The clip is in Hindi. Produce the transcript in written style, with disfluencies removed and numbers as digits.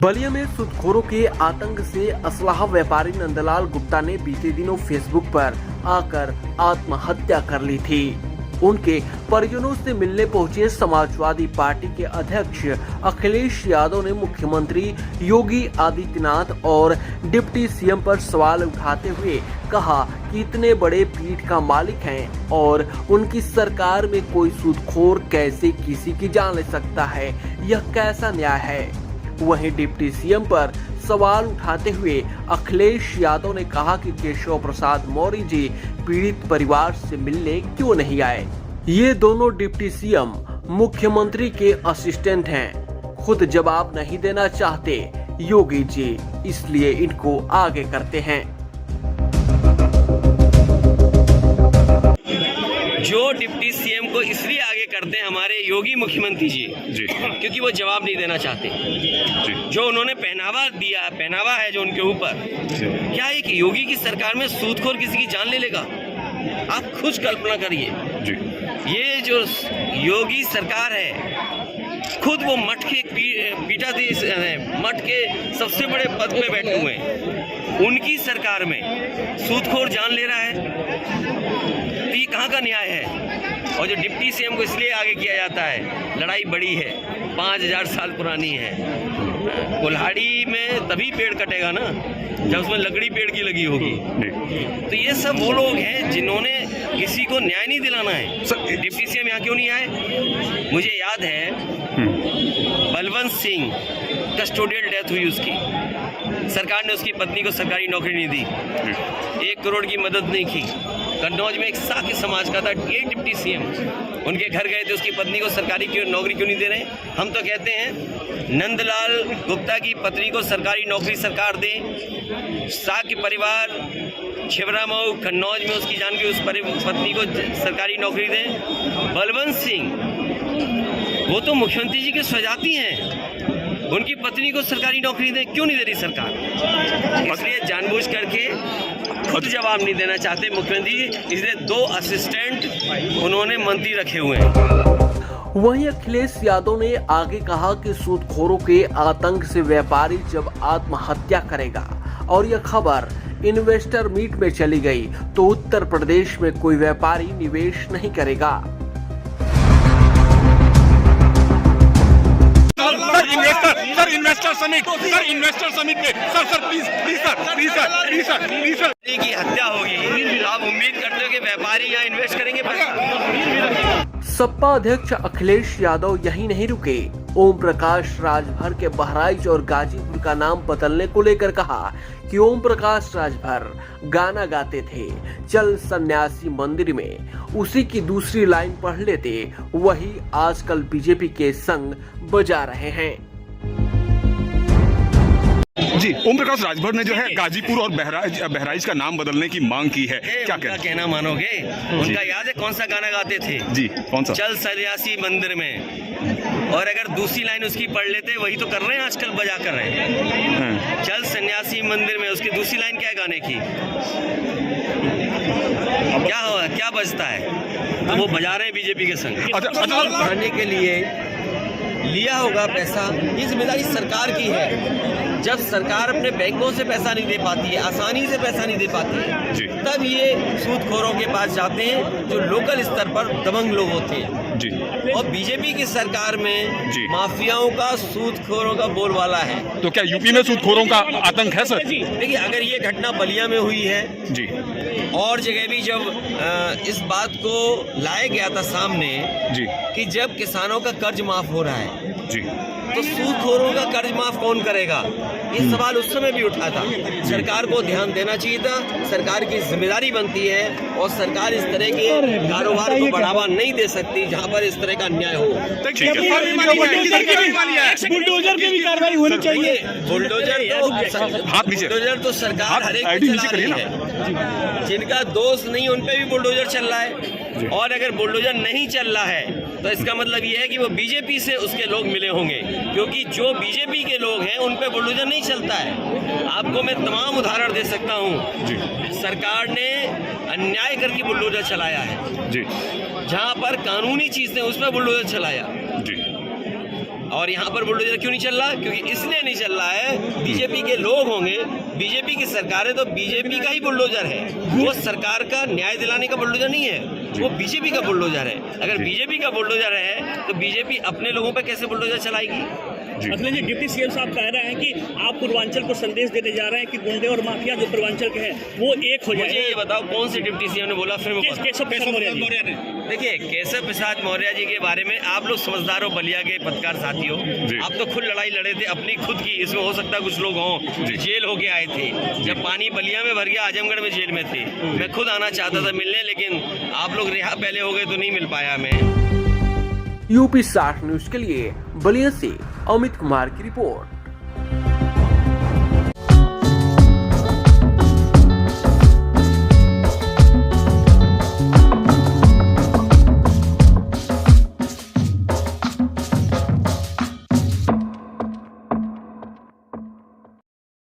बलिया में सूदखोरों के आतंक से असलाह व्यापारी नंदलाल गुप्ता ने बीते दिनों फेसबुक पर आकर आत्महत्या कर ली थी। उनके परिजनों से मिलने पहुंचे समाजवादी पार्टी के अध्यक्ष अखिलेश यादव ने मुख्यमंत्री योगी आदित्यनाथ और डिप्टी सीएम पर सवाल उठाते हुए कहा कि इतने बड़े पीठ का मालिक हैं और उनकी सरकार में कोई सूदखोर कैसे किसी की जान ले सकता है, यह कैसा न्याय है। वहीं डिप्टी सीएम पर सवाल उठाते हुए अखिलेश यादव ने कहा कि केशव प्रसाद मौर्य जी पीड़ित परिवार से मिलने क्यों नहीं आए। ये दोनों डिप्टी सीएम मुख्यमंत्री के असिस्टेंट हैं, खुद जवाब नहीं देना चाहते योगी जी, इसलिए इनको आगे करते हैं। जो डिप्टी सीएम को इसलिए आगे करते हैं हमारे योगी मुख्यमंत्री जी क्योंकि वो जवाब नहीं देना चाहते जी। जो उन्होंने पहनावा है जो उनके ऊपर, क्या एक योगी की सरकार में सूदखोर किसी की जान ले लेगा? आप खुद कल्पना करिए जी। ये जो योगी सरकार है, खुद वो मठ के पीठाधीश मठ के सबसे बड़े पद पे बैठे हुए हैं, उनकी सरकार में सूदखोर जान ले रहा है, तो ये कहाँ का न्याय है? और जो डिप्टी सीएम को इसलिए आगे किया जाता है, लड़ाई बड़ी है, 5000 साल पुरानी है। कुल्हाड़ी में तभी पेड़ कटेगा ना जब उसमें लकड़ी पेड़ की लगी होगी। तो ये सब वो लोग हैं जिन्होंने किसी को न्याय नहीं दिलाना है। डिप्टी सीएम यहाँ क्यों नहीं आए? मुझे याद है बलवंत सिंह कस्टोडियल डेथ हुई उसकी, सरकार ने उसकी पत्नी को सरकारी नौकरी नहीं दी, 1 करोड़ की मदद नहीं की। कन्नौज में एक साके समाज का था, एक डिप्टी सीएम उनके घर गए थे, उसकी पत्नी को सरकारी नौकरी क्यों नहीं दे रहे? हम तो कहते हैं नंदलाल गुप्ता की पत्नी को सरकारी नौकरी सरकार दे, साके परिवार छिबरामऊ कन्नौज में उसकी जान की उस पत्नी को सरकारी नौकरी दे। बलवंत सिंह वो तो मुख्यमंत्री जी के स्वजाती हैं, उनकी पत्नी को सरकारी नौकरी दे, क्यों नहीं दे रही सरकार? इसलिए जानबूझ करके खुद जवाब नहीं देना चाहते मुख्यमंत्री जी, इसलिए 2 असिस्टेंट उन्होंने मंत्री रखे हुए हैं। वहीं अखिलेश यादव ने आगे कहा कि सूदखोरों के आतंक से व्यापारी जब आत्महत्या करेगा और यह खबर इन्वेस्टर मीट में चली गई तो उत्तर प्रदेश में कोई व्यापारी निवेश नहीं करेगा। इन्वेस्टर समिट पे सर प्लीज सर की हत्या होगी, आप उम्मीद करते हो कि व्यापारी यहाँ इन्वेस्ट करेंगे पैसा? सपा अध्यक्ष अखिलेश यादव यही नहीं रुके, ओम प्रकाश राजभर के बहराइच और गाजीपुर का नाम बदलने को लेकर कहा कि ओम प्रकाश राजभर गाना गाते थे, चल सन्यासी मंदिर में, उसी की दूसरी लाइन पढ़ लेते, वही आजकल बीजेपी के संग बजा रहे हैं। जी, ओम प्रकाश राजभर ने जो है गाजीपुर और बहराइच का नाम बदलने की मांग की है, क्या कहना मानोगे? उनका याद है कौन सा गाना गाते थे? जी, कौन सा? चल सन्यासी मंदिर में, और अगर दूसरी लाइन उसकी पढ़ लेते, वही तो कर रहे हैं आजकल, बजा कर रहे हैं। चल सन्यासी मंदिर में, उसकी दूसरी लाइन क्या है गाने की? क्या बजता है? तो वो बजा रहे हैं बीजेपी के संग। बढ़ाने के लिए लिया होगा पैसा, ये जिम्मेदारी सरकार की है। जब सरकार अपने बैंकों से पैसा नहीं दे पाती है, आसानी से पैसा नहीं दे पाती है, तब ये सूदखोरों के पास जाते हैं जो लोकल स्तर पर दबंग लोग होते हैं जी। और बीजेपी की सरकार में माफियाओं का, सूदखोरों का बोलबाला है। तो क्या यूपी में सूदखोरों का आतंक है सर? देखिए, अगर ये घटना बलिया में हुई है जी, और जगह भी जब इस बात को लाया गया था सामने जी कि जब किसानों का कर्ज माफ हो रहा है जी, तो सूदखोरों का कर्ज माफ कौन करेगा? ये सवाल उस समय भी उठा था। सरकार को ध्यान देना चाहिए था, सरकार की जिम्मेदारी बनती है, और सरकार इस तरह के कारोबार को बढ़ावा नहीं दे सकती जहां पर इस तरह का अन्याय हो। बुलडोजर की भी कार्रवाई होनी चाहिए। बुलडोजर तो सरकार हर एक चला रही है, जिनका दोष नहीं उन पे भी बुलडोजर चल रहा है। और अगर बुलडोजर नहीं चल रहा है तो इसका मतलब ये है कि वो बीजेपी से उसके लोग मिले होंगे, क्योंकि जो बीजेपी के लोग हैं उन पे बुलडोजर नहीं चलता है। आपको मैं तमाम उदाहरण दे सकता हूँ। सरकार ने अन्याय करके बुलडोजर चलाया है जी, जहाँ पर कानूनी चीज ने उस पर बुलडोजर चलाया जी। और यहाँ पर बुलडोजर क्यों नहीं चल रहा? क्योंकि इसलिए नहीं चल रहा है, बीजेपी के लोग होंगे, बीजेपी की सरकार है तो बीजेपी का ही बुलडोजर है, वो सरकार का न्याय दिलाने का बुलडोजर नहीं है, वो बीजेपी का बुलडोजर है। अगर बीजेपी का बुलडोजर है तो बीजेपी अपने लोगों पर कैसे बुलडोजर चलाएगी? अखिलेश जी, डिप्टी सीएम साहब कह रहे हैं कि आप पूर्वांचल को संदेश देने जा रहे हैं कि गुंडे और माफिया जो पूर्वांचल के हैं वो एक हो मुझे जाए। ये बताओ कौन से डिप्टी सीएम ने बोला? फिर केशव प्रसाद मौर्य ने। देखिए, केशव प्रसाद मौर्य जी के बारे में आप लोग समझदार हो, बलिया के पत्रकार साथियों, आप तो खुद लड़ाई लड़े थे अपनी खुद की, इसमें हो सकता है कुछ लोग हों जेल होके आए थे, जब पानी बलिया में भर गया आजमगढ़ में जेल में थे, मैं खुद आना चाहता था मिलने, लेकिन आप लोग रिहा पहले हो गए तो नहीं मिल पाया मैं। यूपी 60 न्यूज के लिए बलिया से अमित कुमार की रिपोर्ट।